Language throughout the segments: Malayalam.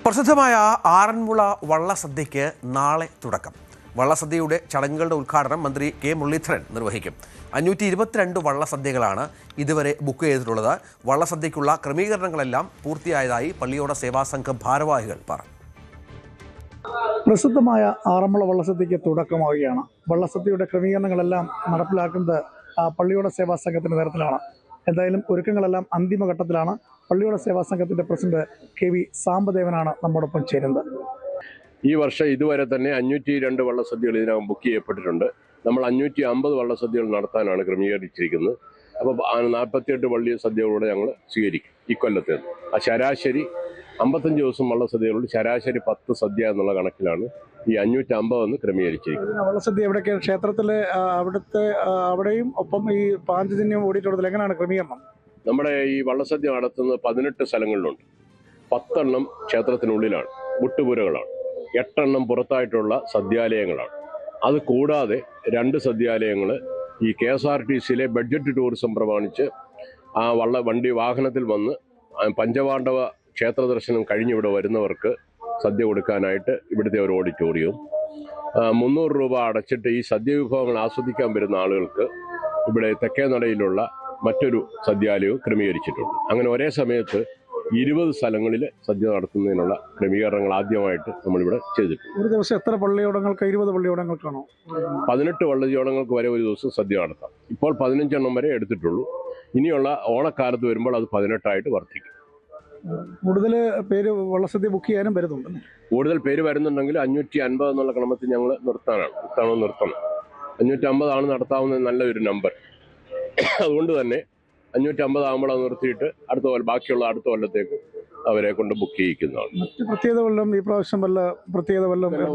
പ്രസിദ്ധമായ ആറന്മുള വള്ളസദ്യയ്ക്ക് നാളെ തുടക്കം. വള്ളസദ്യയുടെ ചടങ്ങുകളുടെ ഉദ്ഘാടനം മന്ത്രി കെ മുരളീധരൻ നിർവഹിക്കും. 522 വള്ളസദ്യകളാണ് ഇതുവരെ ബുക്ക് ചെയ്തിട്ടുള്ളത്. വള്ളസദ്യയ്ക്കുള്ള ക്രമീകരണങ്ങളെല്ലാം പൂർത്തിയായതായി പള്ളിയോട സേവാസംഘം ഭാരവാഹികൾ പറഞ്ഞു. പ്രസിദ്ധമായ ആറന്മുള വള്ളസദ്യയ്ക്ക് തുടക്കമാവുകയാണ്. വള്ളസദ്യയുടെ ക്രമീകരണങ്ങളെല്ലാം നടപ്പിലാക്കുന്നത് പള്ളിയോട സേവാസംഘത്തിന്റെ നേതൃത്വത്തിലാണ്. എന്തായാലും ഒരുക്കങ്ങളെല്ലാം അന്തിമഘട്ടത്തിലാണ്. പള്ളിയോട സേവാസംഘത്തിന്റെ പ്രസിഡന്റ് KV സാംബദേവനാണ് നമ്മോടൊപ്പം ചേരുന്നത്. ഈ വർഷം ഇതുവരെ തന്നെ 502 വള്ളസദ്യകൾ ഇതിനകം ബുക്ക് ചെയ്യപ്പെട്ടിട്ടുണ്ട്. നമ്മൾ 550 വള്ളസദ്യകൾ നടത്താനാണ് ക്രമീകരിച്ചിരിക്കുന്നത്. അപ്പോൾ 48 വള്ളി സദ്യകളൂടെ ഞങ്ങൾ സ്വീകരിക്കും ഇക്കൊല്ലത്തെ. ശരാശരി 55 ദിവസം വള്ളസദ്യകളുണ്ട്. ശരാശരി 10 സദ്യ എന്നുള്ള കണക്കിലാണ് ഈ 550 എന്ന് ക്രമീകരിച്ചിരിക്കുന്നത്. വള്ളസദ്യ എവിടെയൊക്കെ? ക്ഷേത്രത്തിലെ അവിടെയും ഒപ്പം ഈ പാഞ്ചജന്യം ഓഡിറ്റോറിയത്തിൽ എങ്ങനെയാണ് ക്രമീകരണം? നമ്മുടെ ഈ വള്ളസദ്യ നടത്തുന്നത് 18 സ്ഥലങ്ങളിലുണ്ട്. 10 എണ്ണം ക്ഷേത്രത്തിനുള്ളിലാണ്, മുട്ടുപുരകളാണ്. 8 എണ്ണം പുറത്തായിട്ടുള്ള സദ്യാലയങ്ങളാണ്. അത് കൂടാതെ 2 സദ്യാലയങ്ങൾ ഈ KSRTCയിലെ ബഡ്ജറ്റ് ടൂറിസം പ്രമാണിച്ച് ആ വണ്ടി വാഹനത്തിൽ വന്ന് പഞ്ചപാണ്ഡവ ക്ഷേത്ര ദർശനം കഴിഞ്ഞിവിടെ വരുന്നവർക്ക് സദ്യ കൊടുക്കാനായിട്ട് ഇവിടുത്തെ ഒരു ഓഡിറ്റോറിയവും 300 രൂപ അടച്ചിട്ട് ഈ സദ്യ വിഭവങ്ങൾ ആസ്വദിക്കാൻ വരുന്ന ആളുകൾക്ക് ഇവിടെ തെക്കേ നടയിലുള്ള മറ്റൊരു സദ്യാലയവും ക്രമീകരിച്ചിട്ടുണ്ട്. അങ്ങനെ ഒരേ സമയത്ത് 20 സ്ഥലങ്ങളിൽ സദ്യ നടത്തുന്നതിനുള്ള ക്രമീകരണങ്ങൾ ആദ്യമായിട്ട് നമ്മളിവിടെ ചെയ്തിട്ടുണ്ട്. ഒരു ദിവസം എത്ര പള്ളിയോടങ്ങൾക്ക്? 20 പള്ളിയോടങ്ങൾക്കാണോ? 18 പള്ളിയോടങ്ങൾക്ക് വരെ ഒരു ദിവസം സദ്യ നടത്താം. ഇപ്പോൾ 15 എണ്ണം വരെ എടുത്തിട്ടുള്ളൂ. ഇനിയുള്ള ഓണക്കാലത്ത് വരുമ്പോൾ അത് 18 ആയിട്ട് വർദ്ധിക്കും. കൂടുതൽ പേര് വള്ളസദ്യ ബുക്ക് ചെയ്യാനും വരുന്നുണ്ട്. കൂടുതൽ പേര് വരുന്നുണ്ടെങ്കിൽ 550 എന്നുള്ള ക്രമത്തിൽ ഞങ്ങൾ നിർത്തണം. 550 നടത്താവുന്ന നല്ലൊരു നമ്പർ. അതുകൊണ്ട് തന്നെ 550 ആകുമ്പോൾ അത് നിർത്തിയിട്ട് ബാക്കിയുള്ള അടുത്ത കൊല്ലത്തേക്ക് അവരെ കൊണ്ട് ബുക്ക് ചെയ്യിക്കുന്നതാണ്. മറ്റ് പ്രത്യേകത വല്ലതും ഈ പ്രാവശ്യം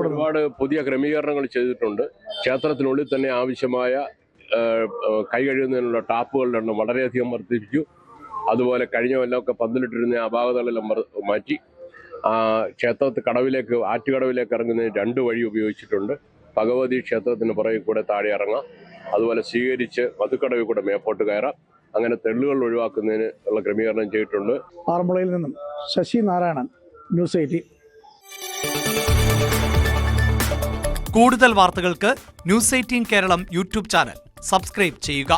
ഒരുപാട് പുതിയ ക്രമീകരണങ്ങൾ ചെയ്തിട്ടുണ്ട്. ക്ഷേത്രത്തിനുള്ളിൽ തന്നെ ആവശ്യമായ കൈ കഴുകുന്നതിനുള്ള ടാപ്പുകളുടെ എണ്ണം വളരെയധികം വർദ്ധിപ്പിച്ചു. അതുപോലെ കഴിഞ്ഞ കൊല്ലമൊക്കെ പന്തലിട്ടിരുന്ന അപാകതകളെല്ലാം മാറ്റി ക്ഷേത്രത്തിൽ ആറ്റുകടവിലേക്ക് ഇറങ്ങുന്നതിന് 2 വഴി ഉപയോഗിച്ചിട്ടുണ്ട്. ഭഗവതി ക്ഷേത്രത്തിന് പുറകിൽ കൂടെ താഴെ ഇറങ്ങാം. അതുപോലെ സ്വീകരിച്ച് മധുക്കടവിൽ കൂടെ മേപ്പോട്ട് കയറാം. അങ്ങനെ തെള്ളുകൾ ഒഴിവാക്കുന്നതിന് ഉള്ള ക്രമീകരണം ചെയ്തിട്ടുണ്ട്. ആറന്മുളയിൽ നിന്നും ശശി നാരായണൻ, ന്യൂസ് 18. കൂടുതൽ വാർത്തകൾക്ക് news 18 Keralam YouTube channel subscribe ചെയ്യുക.